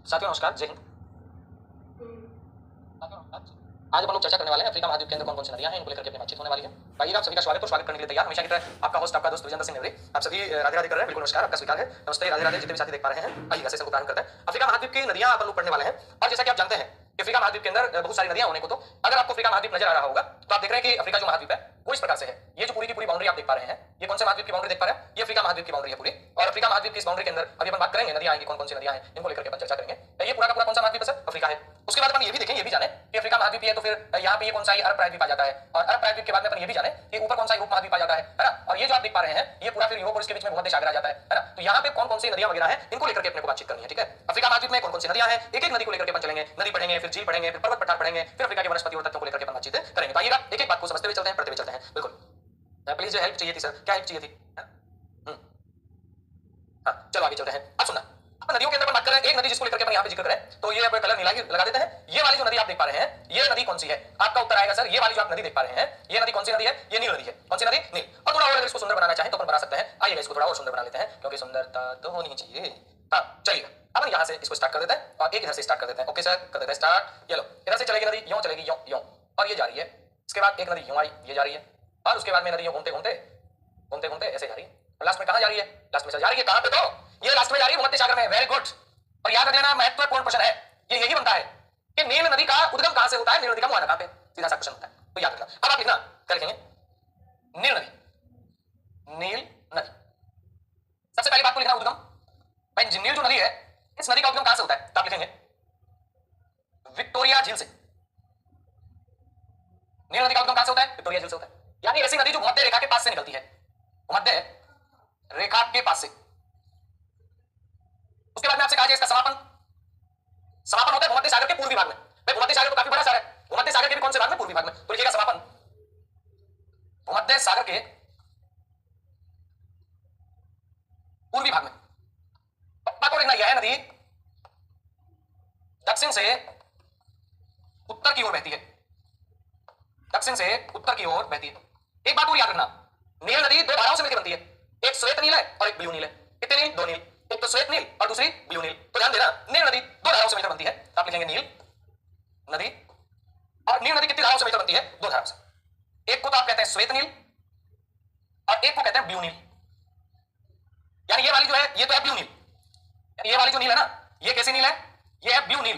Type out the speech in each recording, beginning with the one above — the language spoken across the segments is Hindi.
साथियों नमस्कार, जय हिंद। आज अपन लोग चर्चा करने वाले हैं अफ्रीका महाद्वीप के अंदर कौन कौन सी नदियां हैं, इनको लेकर के अपनी बातचीत होने वाली है। भाई आप सभी का स्वागत और स्वागत करने के लिए तैयार हमेशा की तरह आपका होस्ट आपका दोस्त विजेंद्र सिंह नेवरी। आप सभी राधे राधे कर रहे हैं, बिल्कुल नमस्कार, आपका स्वीकार है। नमस्ते, राधे राधे जितने भी साथी देख पा रहे हैं, आइए सेशन को प्रारंभ करते हैं। अफ्रीका महाद्वीप की नदियां अपन लोग पढ़ने वाले हैं और जैसा कि आप जानते हैं कि अफ्रीका महाद्वीप के अंदर बहुत सारी नदियां होने को, तो अगर आपको अफ्रीका महाद्वीप नजर आ रहा होगा तो आप देख रहे हैं कि अफ्रीका जो महाद्वीप है वो इस प्रकार से है। ये जो पूरी की पूरी बाउंड्री आप देख पा रहे हैं, ये कौन से महाद्वीप की बाउंड्री देख पा रहे हैं? ये अफ्रीका महाद्वीप की बाउंड्री है पूरी। और अफ्रीका महाद्वीप की इस बाउंड्री के अंदर अभी अपन बात करेंगे, नदियां आएंगी, कौन कौन सी नदियां हैं इनको लेकर के अपन चर्चा करेंगे। ये पूरा का पूरा कौन सा महाद्वीप है? अफ्रीका है। उसके बाद अपन ये भी देखें, ये भी जाने कि अफ्रीका महाद्वीप है तो फिर यहाँ पे ये कौन सा अरब प्रायद्वीप आ जाता है, और अरब प्रायद्वीप के बाद में अपन ये भी जाने कि ऊपर कौन सा यूरोप महाद्वीप आ जाता है ना। और ये जो आप देख पा रहे हैं ये पूरा फिर यूरोप और इसके बीच में भूमध्य सागर आ जाता है ना। तो यहाँ पे कौन कौन सी नदियां वगैरह हैं इनको लेकर के अपने को बातचीत करनी है, ठीक है। अफ्रीका महाद्वीप में कौन कौन सी नदियां हैं, एक एक नदी को लेकर के अपन चलेंगे, नदी पढ़ेंगे, फिर झील पढ़ेंगे, फिर पर्वत पठार पढ़ेंगे, फिर अफ्रीका के वनस्पति और तत्वों को लेकर के अपन बातचीत करेंगे। तो आइएगा एक एक बात को समझते हुए चलते हैं, पढ़ते हुए चलते हैं। बिल्कुल प्लीज हेल्प चाहिए थी सर, क्या हेल्प चाहिए थी? हाँ चलो आगे चलते हैं। अब सुनना, अपन नदियों के अंदर बात कर रहे हैं, एक नदी जिसको लेकर के अपन यहाँ पे जिक्र करें तो ये कलर नीला ही लगा देते हैं। ये वाली जो नदी आप देख पा रहे हैं ये नदी कौन सी है? आपका उत्तर आएगा सर, ये वाली जो आप नदी देख पा रहे हैं ये नदी कौन सी नदी है? ये नील नदी है। कौन सी नदी? नील। और थोड़ा और अगर इसको सुंदर बनाना चाहें तो अपन बना सकते हैं। आइएगा इसको थोड़ा और सुंदर बना लेते हैं क्योंकि सुंदरता तो होनी चाहिए। हाँ चलिए अपन यहाँ से इसको स्टार्ट कर देते हैं और एक इधर से स्टार्ट कर देते हैं। ओके सर, कर देते हैं स्टार्ट। ये लो, इधर से चलेगी नदी, यूं चलेगी, यूं यूं, और ये जा रही है। इसके बाद एक नदी यूं आई, ये जा रही है, और उसके बाद में नदी यूं घूमते घूमते घूमते घूमते ऐसे जा रही है। लास्ट में कहाँ जा रही है? लास्ट में जा रही है कहाँ पे? तो ये लास्ट में जा रही है भूमध्य सागर में। Very good. और याद रख लेना, महत्वपूर्ण प्रश्न है ये, यही बनता है कि नील नदी का उद्गम कहां से होता है, नील नदी का मुहाना कहां पे, सीधा सा क्वेश्चन होता है, तो याद रखना। अब आप लिखना, क्या लिखेंगे? नील नदी, नील नदी। सबसे पहली बात को लिखना उद्गम। भाई नील जो नदी है इस नदी का उद्गम कहां से होता है? तो आप लिखेंगे विक्टोरिया झील से। नील नदी का उद्गम कहां से होता है? विक्टोरिया झील से होता है। यानी ऐसी नदी जो भूमध्य रेखा के पास से निकलती है, भूमध्य रेखा के पास से। उसके बाद में आपसे कहा जाए इसका समापन, समापन होता है भूमध्य सागर के पूर्वी भाग में। भाई भूमध्य सागर तो काफी बड़ा सागर है, भूमध्य सागर के भी कौन से भाग में? पूर्वी भाग में। तो लिखिएगा समापन भूमध्य सागर के पूर्वी भाग में। बात को लिखना, यह है नदी दक्षिण से उत्तर की ओर बहती है, दक्षिण से उत्तर की ओर बहती है। एक बात और याद रखना, नील नदी दो धाराओं से मिलकर बनती है, एक श्वेत नील है और एक ब्लू नील है। कितने नील? दो नील, एक तो श्वेत नील और दूसरी ब्लू नील। तो ध्यान देना, नील नदी दो धाराओं से मिलकर बनती है। आप लिखेंगे नील नदी, और नील नदी कितनी धाराओं से मिलकर बनती है? दो धाराओं से। एक को तो आप कहते हैं श्वेत नील और एक को कहते हैं ब्लू नील। यानी ये वाली जो है ये तो है ब्लू नील, ये वाली जो नील है ना ये कैसी नील है? ये है ब्लू नील।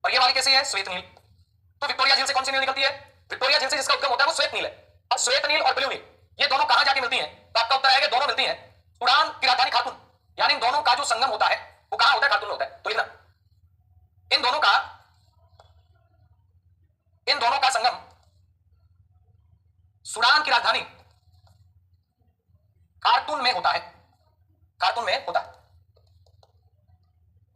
और ये वाली कैसी है? श्वेत नील। तो विक्टोरिया झील से कौन सी नील निकलती है? विक्टोरिया झील से जिसका उद्गम होता है वो श्वेत नील है। और श्वेत नील और ब्लू नील ये दोनों कहां जाके मिलती हैं? तो आपका उत्तर आएगा दोनों मिलती हैं सूडान की राजधानी खार्तूम। यानी इन दोनों का जो संगम होता है वो कहां होता है? खार्तूम में होता है। तो लिखना, इन दोनों का संगम सूडान की राजधानी खार्तूम में होता है, खार्तूम में होता है।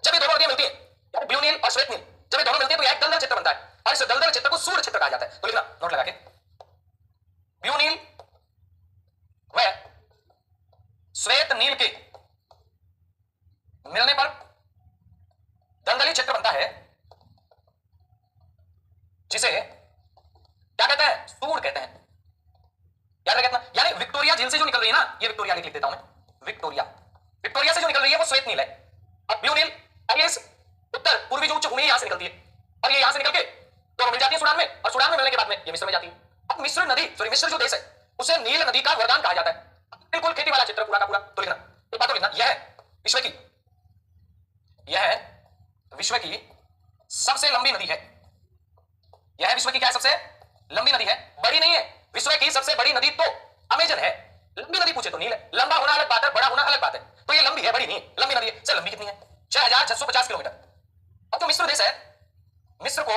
जब ये दोनों नदियां मिलती है यानी ब्लू नील और श्वेत नील, जब ये दोनों मिलती है तो यह एक दलदल क्षेत्र बनता है और इस दलदल क्षेत्र को सूर्य क्षेत्र कहा जाता है। तो लिखना नोट लगा के, ब्लू नील व श्वेत नील के मिलने पर दलदली क्षेत्र बनता है जिसे क्या कहते हैं? सूर्य कहते हैं। याद रखना, यानी विक्टोरिया झील से जो निकल रही है ना, ये विक्टोरिया लिख देता हूं मैं, विक्टोरिया, विक्टोरिया से जो निकल रही है वो श्वेत नील है और ब्लू नील उत्तर पूर्वी जो उच्च भूमि यहां से निकलती है और ये यहां से निकल के तो मिल जाती है सूडान में, और सूडान में मिलने के बाद में ये मिस्र में जाती है। अब मिस्र नदी, सॉरी मिस्र जो देश है उसे नील नदी का वरदान कहा जाता है, बिल्कुल खेती वाला क्षेत्र पूरा का पूरा। तो लिखना, एक बात तो लिखना, यह विश्व की सबसे लंबी नदी है, यह विश्व की क्या है? सबसे लंबी नदी है, बड़ी नहीं है। विश्व की सबसे बड़ी नदी तो अमेजन है, लंबी नदी पूछे तो नील है। लंबा होना अलग बात है, बड़ा होना अलग बात है। तो ये लंबी है, बड़ी नहीं है, लंबी नदी है। लंबी कितनी है? 6650 किलोमीटर। अब जो मिस्र देश है, मिस्र को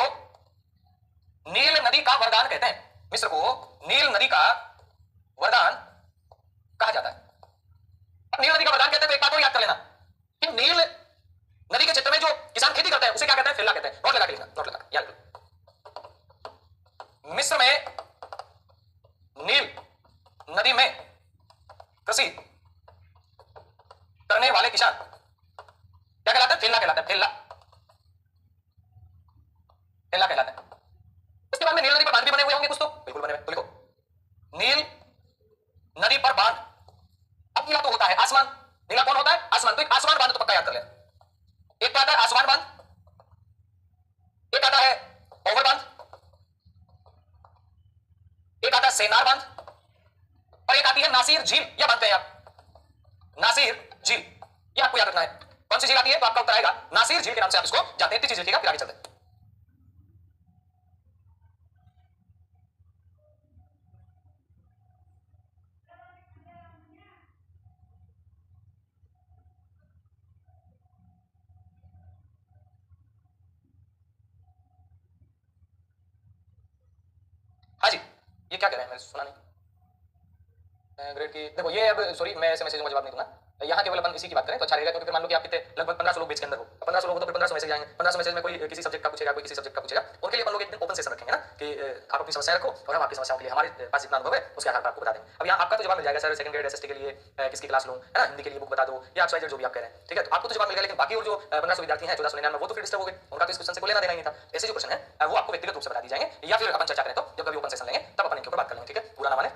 नील नदी का वरदान कहते हैं, मिस्र को नील नदी का वरदान कहा जाता है। अब नील नदी का वरदान कहते हैं तो एक बात और याद कर लेना कि नील नदी के क्षेत्र में जो किसान खेती करते हैं उसे क्या कहते हैं? फिल्ला कहते हैं। नोट लगा के लिखना, नोट लगा याद रखना। मिस्र में नील नदी में कृषि करने वाले किसान क्या कहलाते हैं? फिल्ला कहलाते हैं, फिल्ला, फिल्ला कहलाते हैं। उसके बाद में नील नदी पर बांध भी बने हुए होंगे कुछ, तो बिल्कुल बने हुए। तो लिखो नील नदी पर बांध। अब नीला तो होता है आसमान, नीला कौन होता है? आसमान। तो एक आसमान बांध तो पक्का याद कर लेना, एक तो आता है आसमान बांध, एक आता है ओवर बांध, एक आता है सेनार बांध, और एक आती है नासिर झील। या बांधते हैं आप नासिर झील, ये आपको याद रखना है। कौन सी झील आती है तो आपका उत्तर आएगा नासिर झील के नाम से आप इसको जानते हैं। तीसरी झील, ठीक है, फिर आगे चलते हैं। हाँ जी, ये क्या कह रहे हैं, मैंने सुना नहीं। ग्रेड की देखो, ये अब सॉरी मैं ऐसे मैसेज का जवाब नहीं दूंगा। यहाँ केवल अपन इसी की बात करें तो अच्छा रहेगा, क्योंकि फिर मान लो कि आप कितने लगभग 1500 लोग बेच के अंदर हो, 1500 लोग हो तो फिर 1500 मैसेज आएंगे। 1500 मैसेज में कोई किसी सब्जेक्ट का पूछेगा, कोई किसी सब्जेक्ट का पूछेगा, उनके लिए अपन लोग एक दिन ओपन सेशन रखेंगे ना कि आप अपनी समस्या रखो और हम आपकी समस्याओं के लिए हमारे पास जितना अनुभव है उसके आधार पर आपको बता देंगे। अब यहाँ आपका तो जवाब मिल जाएगा सर सेकंड ग्रेड एसएसटी के लिए किसकी क्लास लूँ, है ना, हिंदी के लिए बुक बता दो या एक्स वाई जेड जो भी आप कह रहे हैं, ठीक है, तो आपको तो जवाब मिल गया। लेकिन बाकी और जो 1500 विद्यार्थी हैं 1499 वो तो फिर डिस्टर्ब हो गए, उनका तो इस क्वेश्चन से कोई लेना देना ही नहीं था। ऐसे जो क्वेश्चन है वो आपको व्यक्तिगत रूप से बता दी जाएंगे, या फिर अपन चर्चा करें तो जब कभी ओपन सेशन लेंगे तब अपन इनके ऊपर बात कर लेंगे, ठीक है, पूरा ना माने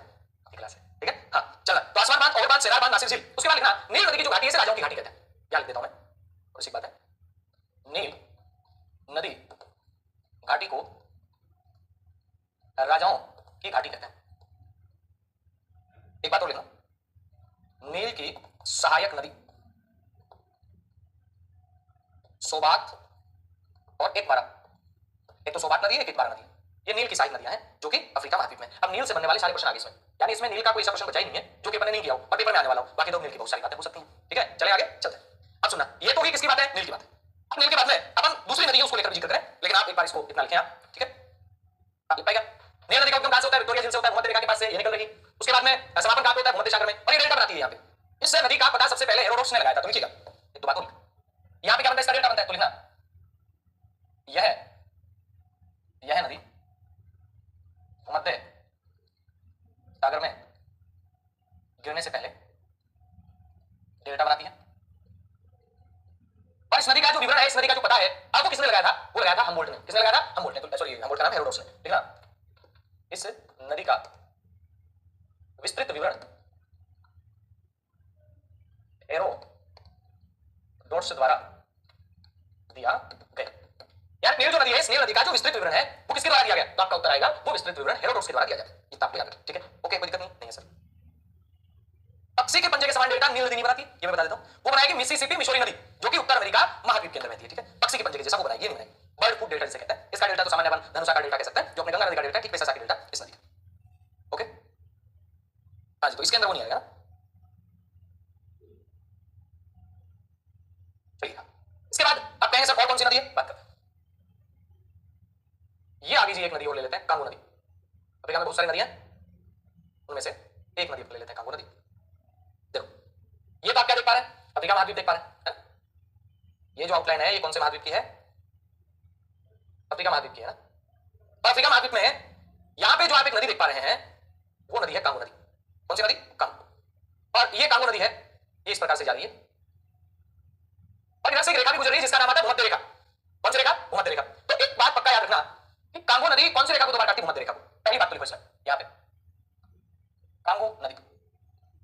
क्लास है, ठीक है। हाँ चला, तो आसमान बांध, ओवर बांध, सेनार बांध, नासिर झील। उसके बाद लिखना नील नदी की जो घाटी है इसे राजाओं की घाटी कहते हैं। क्या लिख देता हूं मैं, और इसी बात है, नील नदी घाटी को राजाओं की घाटी कहते हैं। एक बात और लिखना, नील की सहायक नदी सोबात और एकबारा, एक तो सोबात नदी है, एक एकबारा नदी है, ये नील की सहायक नदियां हैं जो कि अफ्रीका महाद्वीप में। अब नील से बनने वाले सारे क्वेश्चन आगे इसमें, यानी इसमें नील का कोई ऐसा क्वेश्चन बचा ही नहीं है जो कि अपन ने नहीं किया हो और पेपर में आने वाला हो। बाकी तो नील की बहुत सारी बातें हो सकती हैं, ठीक है। चले आगे चलते हैं। अब सुनना, ये तो ही किसकी बात है, नील की बात है। अब नील की बात में अपन दूसरी नदी है उसको लेकर जिक्र करें, लेकिन आप एक बार इसको इतना लिखें आप, ठीक है, आप लिख पाएगा। नील नदी का उद्गम कहां से होता है, विक्टोरिया झील से होता है, भूमध्य रेखा के पास से ये निकल रही। उसके बाद में समापन कहां पे होता है, भूमध्य सागर में, और ये डेल्टा बनाती है यहाँ पे। इस नदी का पता सबसे पहले हेरोडोटस ने लगाया था, तो लिखिएगा एक दो बात और। यहाँ पे क्या बनता है, इसका डेल्टा बनता है, तो लिखना यह नदी भूमध्य सागर में गिरने से पहले डेल्टा बनाती है। और इस नदी का जो विवरण है, इस नदी का जो पता है, आपको किसने लगाया था, वो लगाया था हम्बोल्ट ने। किसने लगाया था, हम्बोल्ट ने, सॉरी हम्बोल्ट का नाम हेरोडोटस ने। ठीक ना, इस नदी का विस्तृत विवरण हेरोडोटस द्वारा दिया गया। यार नील जो नदी है, इस नील नदी का जो विस्तृत विवरण है वो किसके द्वारा दिया गया, तो आपका उत्तर आएगा वो विस्तृत विवरण हेरोडोटस के द्वारा दिया गया। इतना आपको याद रखना, ठीक है, ओके, कोई दिक्कत नहीं है सर। पक्षी के पंजे के समान डेल्टा नील नदी नहीं बनाती, ये मैं बता देता हूं। वो बनाएगी मिसिसिपी मिशोरी नदी जो कि उत्तर अमेरिका महाद्वीप के अंदर बहती है, ठीक है। पक्षी के पंजे के जैसा वो बनाएगी, ये नहीं बनाएगी। बर्ड फूड डेल्टा जिसे कहते हैं, इसका डेल्टा तो सामान्य अपन धनुषा का डेल्टा कह सकते हैं, जो अपने गंगा नदी का डेल्टा, ठीक वैसा का डेल्टा इस नदी का, ओके। हाँ जी, तो इसके अंदर वो नहीं आएगा। चलिए, इसके बाद आप कहेंगे सर और कौन सी नदी है, बात करते हैं। ये आगे जी एक नदी और ले लेते हैं, कांगो नदी। अफ्रीका में बहुत सारी नदियां, उनमें से एक नदी ले लेते हैं, कांगो नदी। देखो, ये तो आप क्या देख पा रहे हैं, अफ्रीका महाद्वीप देख पा रहे हैं। ये जो आउटलाइन है ये कौन से महाद्वीप की है, अफ्रीका महाद्वीप की है ना। तो अफ्रीका महाद्वीप में यहां पे जो आप एक नदी देख पा रहे हैं वो नदी है कांगो नदी। कौन सी नदी, कांगो। और ये कांगो नदी है, ये इस प्रकार से जा रही है और इधर से एक रेखा भी गुजर रही है जिसका नाम आता है भूमध्य रेखा। कौन सी रेखा, भूमध्य रेखा। तो एक बात पक्का याद रखना कि कांगो नदी कौन सी रेखा को दोबारा काटती है, भूमध्य रेखा को। पहली बात तो लिखो इसमें, यहां पे कांगो नदी,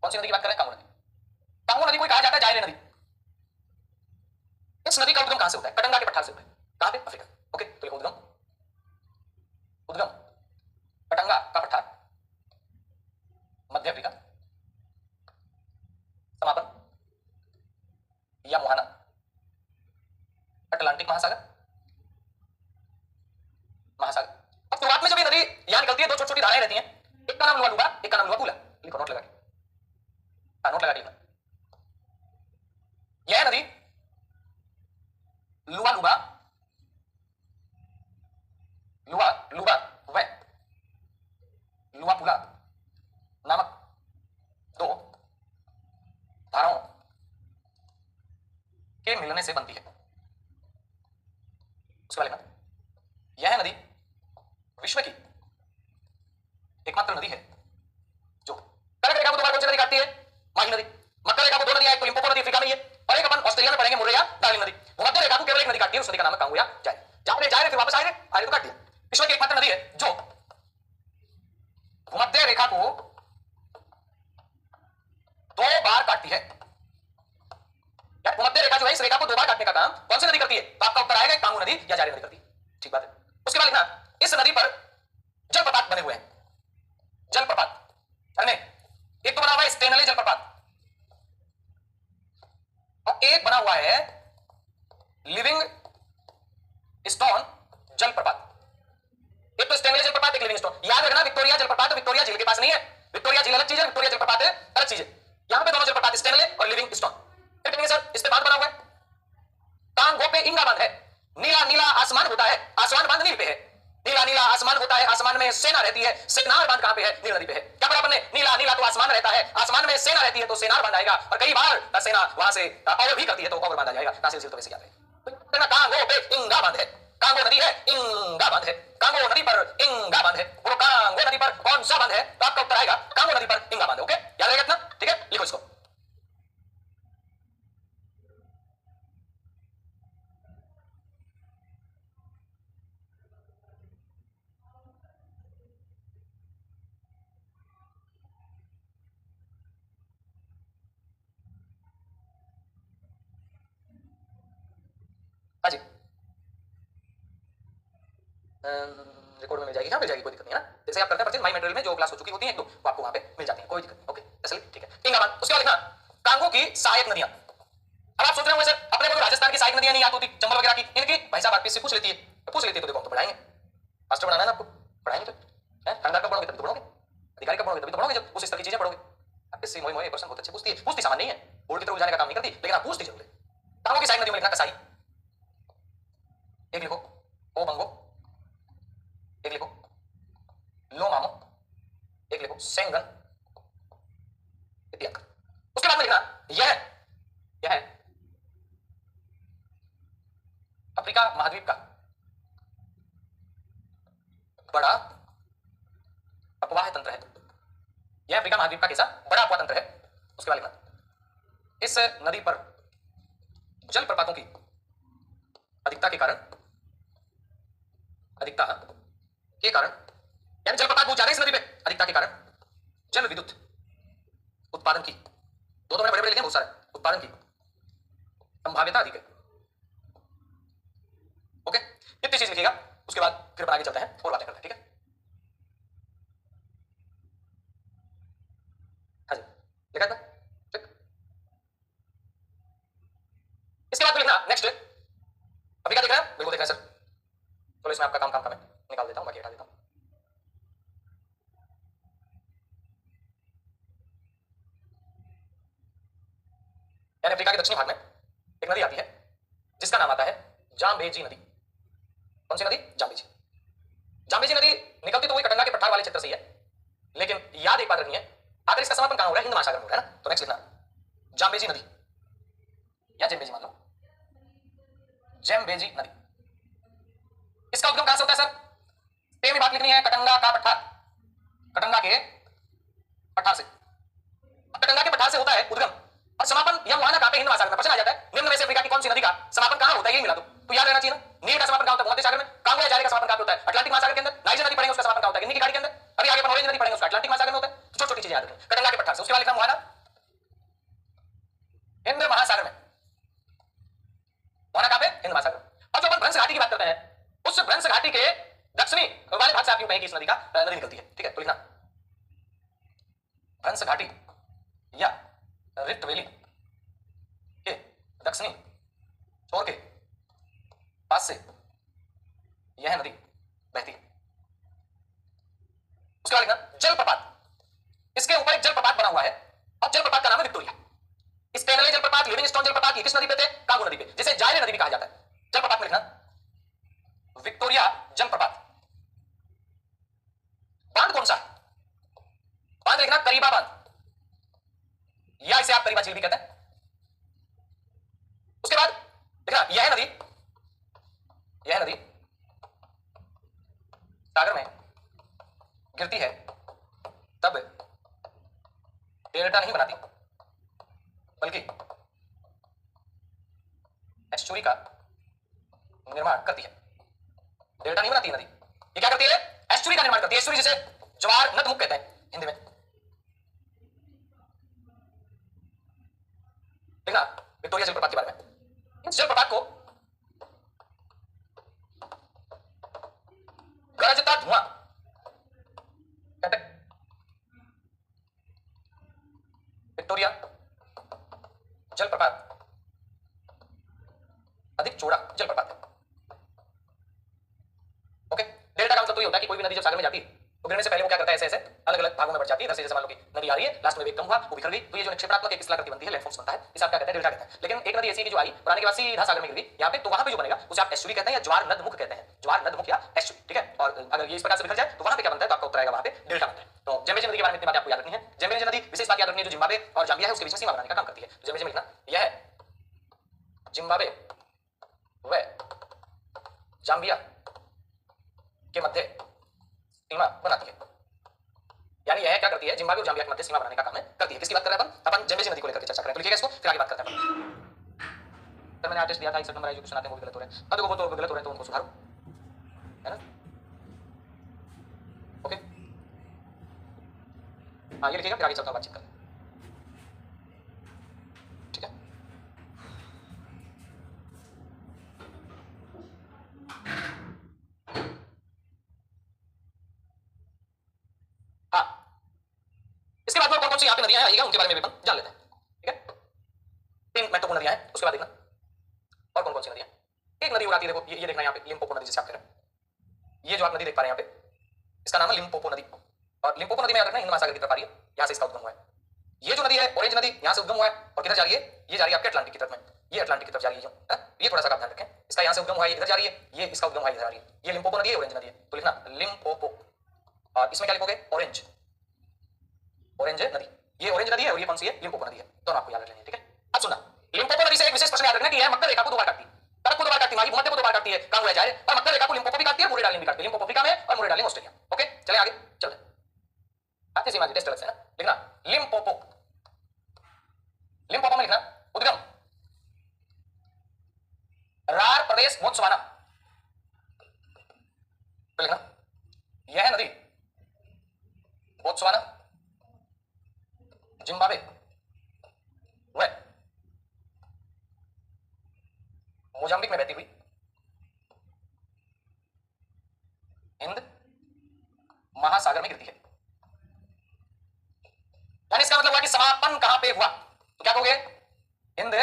कौन सी नदी की बात कर रहे हैं, कांगो नदी। कांगो नदी को कहा जाता है जायले नदी। इस नदी का उद्गम कहां से होता है, कटंगा के पठार से होता है। कहां पे, अफ्रीका, ओके। तो लिखो उद्गम, उद्गम कटंगा का पठार, मध्य अफ्रीका, समापन या मुहाना अटलांटिक महासागर, महासागर। अब शुरुआत में जब ये नदी यहां निकलती है दो छोटी छोटी धाराएं रहती हैं, एक का नाम लुआ लुबा, एक का नाम लुआ पुला। लिखो नोट लगा के, नोट लगा के। यह नदी लुआ लुबा, लुआ लुबा व लुआ पुला नामक दो धाराओं के मिलने से बनती है। उसके बाद लिखना, यह नदी विश्व की एकमात्र नदी है जो कर्क रेखा को दो बार कौन सी नदी काटती है, माही नदी। मकर रेखा को दो नदियां, एक तो लिम्पोपो नदी अफ्रीका में है और एक अपन ऑस्ट्रेलिया में पढ़ेंगे मुर्रेया डार्लिंग नदी। भूमध्य रेखा को केवल एक नदी काटती है, उस नदी का नाम है कांगो या जाए। जा रहे फिर वापस आए तो काट दिया। विश्व की एकमात्र नदी है जो भूमध्य रेखा को दो बार काटती है, क्या भूमध्य रेखा जो है इस रेखा को दो बार काटने का काम कौन सी नदी करती है? तो आपका उत्तर आएगा कांगू नदी या जारी नदी करती है। ठीक बात है। उसके बाद लिखना इस नदी पर जलप्रपात बने हुए हैं। जलप्रपात अरे एक तो बना हुआ है स्टेनले जलप्रपात और एक बना हुआ है लिविंग स्टोन जलप्रपात। एक तो स्टेनले जलप्रपात, एक लिविंग स्टोन। याद रखना विक्टोरिया जलप्रपात विक्टोरिया झील के पास नहीं है। विक्टोरिया झील अलग चीज है, विक्टोरिया जलप्रपात अलग चीज है। यहां पे दोनों जलप्रपात स्टेनले और लिविंग स्टोन। फिर कहेंगे सर इस पे बांध बना हुआ है, कांगो पे इंगा बांध है। नीला नीला आसमान होता है, आसमान बांध नील पे है। नीला नीला आसमान होता है, आसमान में सेना रहती है। सेनार बांध कहां पे है? नील नदी पे है। क्या बराबर ने नीला नीला तो आसमान रहता है, आसमान में सेना रहती है तो सेनार बांध आएगा। और कई बार सेना वहां से और भी करती है तो और बांधा जाएगा। नासिर झील तो वैसे याद है। तो कांगो पे इंगा बांध है, कांगो नदी है इंगा बांध है। कांगो नदी पर इंगा बांध है। वो कांगो नदी पर कौन सा बांध है? तो आपका उत्तर आएगा कांगो नदी पर इंगा बांध। ओके याद रहेगा इतना? ठीक है लिखो इसको। हाँ जी रिकॉर्ड में मिल जाएगी। हाँ मिल जाएगी, कोई दिक्कत नहीं है ना। जैसे आप करते हैं परचेज माई मटेरियल में जो क्लास हो चुकी होती है एक दो, वो आपको वहां पे मिल जाती है, कोई दिक्कत नहीं। ओके चलिए ठीक है। इंगाबान उसके बाद लिखना कांगो की सहायक नदियां। अब आप सोच रहे होंगे सर अपने को तो राजस्थान की सहायक नदियां नहीं याद होती, चंबल वगैरह की, इनकी भाई साहब आप से पूछ लेती है, पूछ लेती है तो देखो हम तो पढ़ाएंगे। मास्टर बनाना है ना आपको, पढ़ाएंगे तो ठंडा कब पढ़ोगे तभी तो पढ़ोगे, अधिकारी कब पढ़ोगे तभी तो पढ़ोगे, जब उस स्तर की चीजें पढ़ोगे। आप इससे मोए मोए प्रश्न बहुत अच्छे पूछती है, पूछती सामान नहीं है, बोर्ड की तरफ जाने का काम नहीं करती, लेकिन आप पूछती जरूर है। कांगो की सहायक नदियों में लिखना कसाई एक लिखो, ओ बंगो एक लिखो, लो मामो एक लिखो, सेंगन इत्यादि। उसके बाद में लिखना यह है अफ्रीका महाद्वीप का बड़ा अपवाह तंत्र है। यह अफ्रीका महाद्वीप का कैसा बड़ा अपवाह तंत्र है। उसके बाद लिखना इस नदी पर जलप्रपातों की अधिकता के कारण यानी जलप्रपात बहुत ज्यादा इस नदी पे, अधिकता के कारण जल विद्युत उत्पादन की, दो मैंने बड़े बड़े लिखे बहुत सारे, उत्पादन की संभाव्यता अधिक है। ओके इतनी चीज लिखिएगा, उसके बाद फिर आगे चलते हैं और बातें करते हैं। ठीक है हाँ जी लिखा था ठीक। इसके बाद लिखना नेक्स्ट अभी क्या देख रहे हैं? बिल्कुल देख रहे हैं सर। चलो इसमें आपका काम काम का मैं निकाल देता हूं, बाकी हटा देता हूं। यानी अफ्रीका के दक्षिणी भाग में एक नदी आती है जिसका नाम आता है जाम्बेजी नदी। कौन सी नदी? जाम्बेजी। जाम्बेजी नदी निकलती तो वही कटंगा के पठार वाले क्षेत्र से ही है, लेकिन याद एक बात रखनी है आखिर इसका समापन कहां हो रहा है? हिंद महासागर में हो रहा है ना। तो नेक्स्ट लिखना जाम्बेजी नदी या जेम्बेजी मान लो, जेम्बेजी नदी। इसका उद्गम कहां से होता है सर? सेम ही बात लिखनी है, कटंगा का पठार, कटंगा के पठार से। कटंगा के पठार से होता है उद्गम और समापन यह वहां ना कहां पे? हिंद महासागर में। प्रश्न आ जाता है निम्न में से अफ्रीका की कौन सी नदी का समापन कहां होता है? यही मिला दो तो याद रहना चाहिए ना। नील का समापन कहां होता है? भूमध्य सागर में। कांगो या जारे का समापन कहां होता है? अटलांटिक महासागर के अंदर। नाइजर नदी पढ़ेंगे उसका समापन कहां होता है? गिनी की खाड़ी के अंदर। अभी आगे ऑरेंज नदी पढ़ेंगे उसका अटलांटिक महासागर में होता है। छोटी छोटी चीजें याद रखनी, कटंगा के पठार से। उसके बाद लिखा हुआ ना हिंद महासागर में, वहां कहां पे? हिंद महासागर। अब जो अपन भ्रंश घाटी की बात करते हैं, उस भ्रंश घाटी के दक्षिणी वाले भाग से आप यूं कहें कि इस नदी का नदी निकलती है। ठीक है तो लिखना भ्रंश घाटी या रिफ्ट वैली के दक्षिणी छोर के पास से यह नदी बहती है। उसके बाद लिखना जलप्रपात, इसके ऊपर एक जलप्रपात बना हुआ है और जलप्रपात का नाम है विक्टोरिया। स्टेनले जलप्रपात, लिविंगस्टोन जलप्रपात ये किस नदी पे थे? कांगो नदी पे, जिसे जायरे नदी भी कहा जाता है। जलप्रपात में लिखना विक्टोरिया जलप्रपात। बांध कौन सा? बांध लिखना करीबा बांध या इसे आप करीबा झील भी कहते हैं। उसके बाद लिखना यह नदी सागर में गिरती है तब डेल्टा नहीं बनाती बल्कि एस्चुरी का निर्माण करती है। डेल्टा नहीं बनाती नदी, ये क्या करती है? एस्चुरी का निर्माण करती है। एस्चुरी जिसे ज्वार नदमुख कहते हैं हिंदी में। देखना विक्टोरिया जलप्रपात के बारे में। इस जलप्रपात को गरजता धुआं कहते हैं। विक्टोरिया जलप्रपात अधिक चौड़ा जलप्रपात है। ओके, डेल्टा का मतलब तो ये होता है कि कोई भी नदी जब सागर में जाती है तो गिरने से पहले वो क्या करता है, ऐसे ऐसे अलग अलग भागों में बढ़ जाती है। इधर से जैसे मान लो कि नदी आ रही है, लास्ट में वेग कम हुआ, वो बिखर गई, तो ये जो निक्षेपात्मक एक स्थलाकृति बनती है, लैंडफॉर्म्स बनता है, इसे आप क्या कहते हैं, डेल्टा कहते हैं। लेकिन एक नदी ऐसी की जो आई पुराने के बाद सीधा सागर में गिर गई यहाँ पे, तो वहां पे जो बनेगा उसे आप एस्चुरी कहते हैं या ज्वार नदमुख कहते हैं, ज्वार नदमुख या एस्चुरी, ठीक है। और अगर ये इस प्रकार से बिखर जाए तो वहां पे क्या बनता है, तो आपका उत्तर आएगा वहां पे डेल्टा बनता है। तो जेमेज नदी के बारे में इतनी बातें आपको याद रखनी है। जेमेज नदी विशेष बात याद रखनी है, जो जिम्बाब्वे और जाम्बिया है उसके बीच में सीमा बनाने का काम करती है। जेमेज लिखना, यह जिम्बाब्वे व जाम्बिया के मध्य सीमा बनाती है। यानी यह क्या करती है, जिम्बाब्वे और जाम्बिया के मध्य सीमा बनाने का काम करती है। किसकी बात कर रहे हैं अपन जेमेज नदी को लेकर चर्चा करें, तो लिखिएगा इसको, फिर आगे बात करते हैं अपन। सर मैंने आर्टिस्ट दिया था, 61 नंबर आई जो क्वेश्चन आते हैं वो भी गलत हो रहे हैं। अब देखो वो तो गलत हो रहे हैं तो उनको सुधारो, है ना। ओके, हाँ ये लिखिएगा, फिर आगे चलता हूँ बातचीत कर, ठीक है। हाँ, इसके बाद में कौन कौन सी यहाँ पे नदियां हैं आइएगा, उनके बारे में भी अपन जान लेते हैं, ठीक है। 3 महत्वपूर्ण नदियां हैं, उसके बाद देखना और कौन कौन सी नदियां। एक नदी और आती है, देखो ये देखना यहाँ पे, लिम्पोपो नदी जिसे आप कह रहे हैं। ये जो आप नदी देख पा रहे हैं यहाँ पे, इसका नाम है लिम्पोपो नदी। और लिम्पोपो नदी में याद रखना हिंद महासागर की तरफ आ रही है, यहाँ से इसका उद्गम हुआ है। ये जो नदी है ऑरेंज नदी, यहाँ से उद्गम हुआ है और किधर जा रही है, ये जा रही है आपके अटलांटिक की तरफ में, ये अटलांटिक की तरफ जा रही है। ये थोड़ा सा आप ध्यान रखें, इसका यहाँ से उद्गम हुआ है, इधर जा रही है, ये इसका उद्गम हुआ है, इधर आ रही है। ये लिम्पोपो नदी है, ऑरेंज नदी है, तो लिखना लिम्पोपो। और इसमें क्या लिखोगे, ऑरेंज, ऑरेंज नदी। ये ऑरेंज नदी है और ये कौन सी है, लिम्पोपो नदी है, दोनों आपको याद रखनी है, ठीक है। अब सुनना, लिम्पोपो नदी से एक विशेष प्रश्न याद रखना कि यह मकर रेखा को दो बार काटती है, तरफ को दो बार काटती है, भूमध्य को दो बार काटती है, कहां हुआ जाए, और मकर रेखा को लिम्पोपो भी काटती है, मुरे डार्लिंग भी काटती है। लिम्पोपो अफ्रीका में और मुरे डार्लिंग ऑस्ट्रेलिया। ओके, चले आगे चलते हैं, आते सीमा टेस्ट अलग से है, लिखना लिम्पोपो। लिम्पोपो में लिखना उद्गम रार प्रदेश बोत्सवाना, तो लिखना यह नदी बोत्सवाना, जिम्बाब्वे व मोजाम्बिक में बहती हुई हिंद महासागर में गिरती है। यानी इसका मतलब हुआ कि समापन कहां पे हुआ, तो क्या कहोगे, हिंद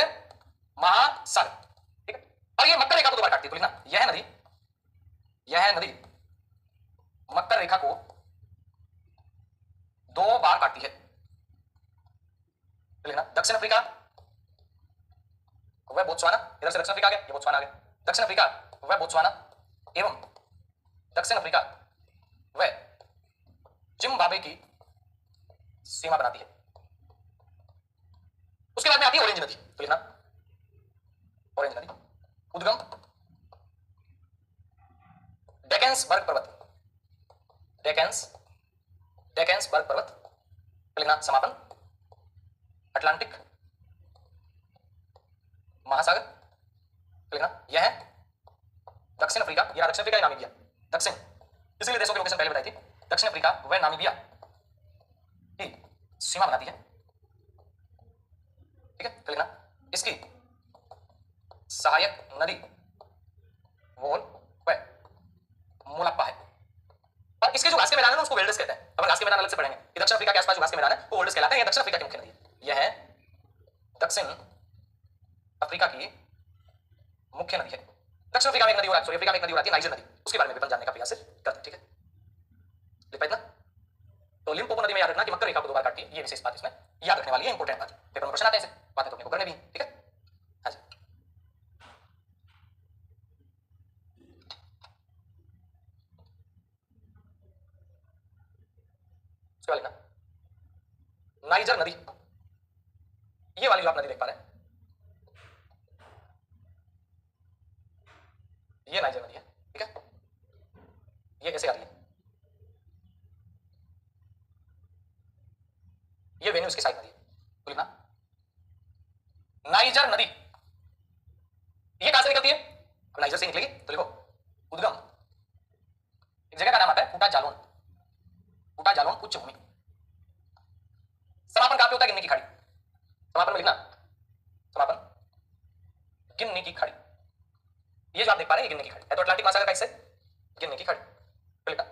महासागर, ठीक है। और ये मकर रेखा को दो बार काटती है, तो लिखना यह नदी मकर रेखा को दो बार काटती है, तो लिखना दक्षिण अफ्रीका वह बोत्सवाना, इधर से दक्षिण अफ्रीका आ गया, ये बोत्सवाना आ गया, दक्षिण अफ्रीका वह बोत्सवाना एवं दक्षिण अफ्रीका वह जिम्बाब्वे की सीमा बनाती है। उसके बाद में आती है ऑरेंज नदी, तो लिखना ऑरेंज नदी उद्गम डेकेंसबर्ग पर्वत, डेकेंसबर्ग पर्वत, तो लिखना समापन अटलांटिक महासागर, तो लिखना यह है दक्षिण अफ्रीका, या दक्षिण अफ्रीका या नामीबिया, दक्षिण इसीलिए देशों की लोकेशन पहले बताई थी, दक्षिण अफ्रीका व नामीबिया की सीमा बनाती है, ठीक है। तो लिखना इसकी सहायक नदी वोल व मोलाप्पा है। और इसके जो घास के मैदान है उसको वेल्डस कहते हैं, अपन घास के मैदान अलग से पढ़ेंगे। दक्षिण अफ्रीका के आसपास जो घास के मैदान है वो वेल्डस कहलाते हैं। यह दक्षिण अफ्रीका की मुख्य नदी है, यह है दक्षिण अफ्रीका की मुख्य नदी है। दक्षिण अफ्रीका में एक नदी और, सॉरी अफ्रीका में एक नदी और आती है, नाइजर नदी, उसके बारे में भी जानने का प्रयास करते हैं, ठीक है। लिख पाए ना, तो लिम्पोपो नदी में याद रखना कि मकर रेखा को दो बार काटती है, ये विशेष बात इसमें याद रखने वाली है, इंपॉर्टेंट बात। पेपर में प्रश्न आते हैं इसे, बातें तो अपने को करने भी, ठीक है। हाँ जी, उसके बाद लिखना नाइजर नदी, ये वाली जो आप नदी देख पा रहे हैं, ये नाइजर नदी है, ठीक है। ये कैसे आ रही है, ये वेन्यूज की साइड नदी है, तो लिखना नाइजर नदी। ये कहां से निकलती है, अब नाइजर से निकलेगी, तो लिखो उद्गम, एक जगह का नाम आता है फूटा जालोन, फूटा जालोन उच्च भूमि। समापन कहां पे होता है, गिन्नी की खाड़ी। समापन में लिखना समापन की खाड़ी, ये जो आप देख पा रहे हैं गिनी की खाड़ी है, तो अटलांटिक महासागर का हिस्सा गिनी की खाड़ी। फिर लिखा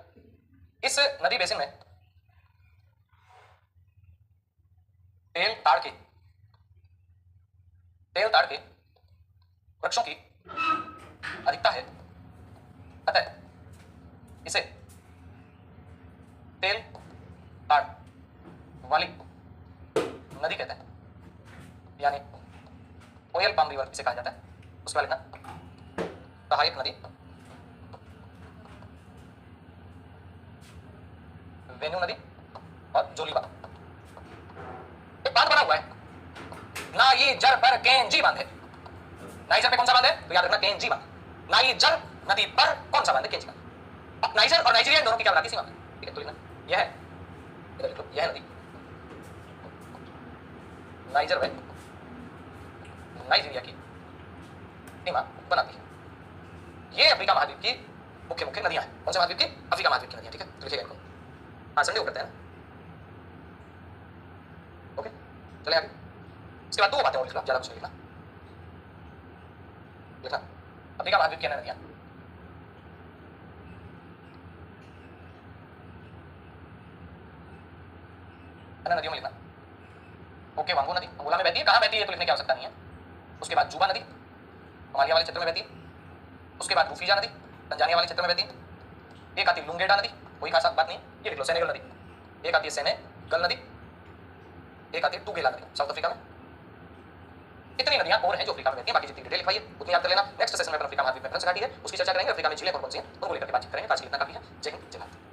इस नदी बेसिन में तेल ताड़ के वृक्षों की अधिकता है, अतः इसे तेल ताड़ वाली नदी कहते हैं, यानी ऑयल पाम रिवर इसे कहा जाता है। उसके बाद लिखना सहायक नदी, वेन्यू नदी और जोलीबा। एक बांध बना हुआ है नाइजर पर केंजी बांध है। नाइजर पे कौन सा बांध है तो याद रखना केंजी बांध। नाइजर नदी पर कौन सा बांध है, केंजी बांध। नाइजर और नाइजीरिया दोनों की क्या बनाती सीमा है, ठीक है, तो लिखना यह है, इधर लिख लो यह नदी नाइजर व नाइजीरिया की सीमा बनाती है। ये अफ्रीका महाद्वीप की मुख्य नदियां हैं। कौन से महाद्वीप की, अफ्रीका महाद्वीप की नदियां, ठीक है, तो लिखिएगा इनको। हाँ संडे को करते हैं ना, ओके चले आगे। इसके बाद दो बातें और लिख लो, ज्यादा कुछ नहीं लिखना। अफ्रीका महाद्वीप की नदियां नदियों में लिखना ओके, वांगो नदी अंगोला में बहती है, कहां बहती है तो लिखने की आवश्यकता नहीं है। उसके बाद जुबा नदी सोमालिया वाले क्षेत्र में बहती है। उसके बाद रूफीजा नदी तंजानिया वाले क्षेत्र में बहती है। एक आती है लुंगेडा नदी, कोई खास बात नहीं, ये लिख लो सेनेगल नदी। एक आती है सेनेगल नदी, एक आती है टूगेला नदी साउथ अफ्रीका में। इतनी नदियां और हैं जो अफ्रीका में बहती हैं, बाकी जितनी डिटेल लिखवाइए उतनी याद कर लेना। नेक्स्ट सेशन में अपन अफ्रीका महाद्वीप में फ्रेंड्स घाटी है, उसकी चर्चा करेंगे। अफ्रीका में जिले कौन कौन सी हैं उनको लेकर के बातचीत करेंगे। आज के लिए इतना काफी है। जय हिंद जय भारत।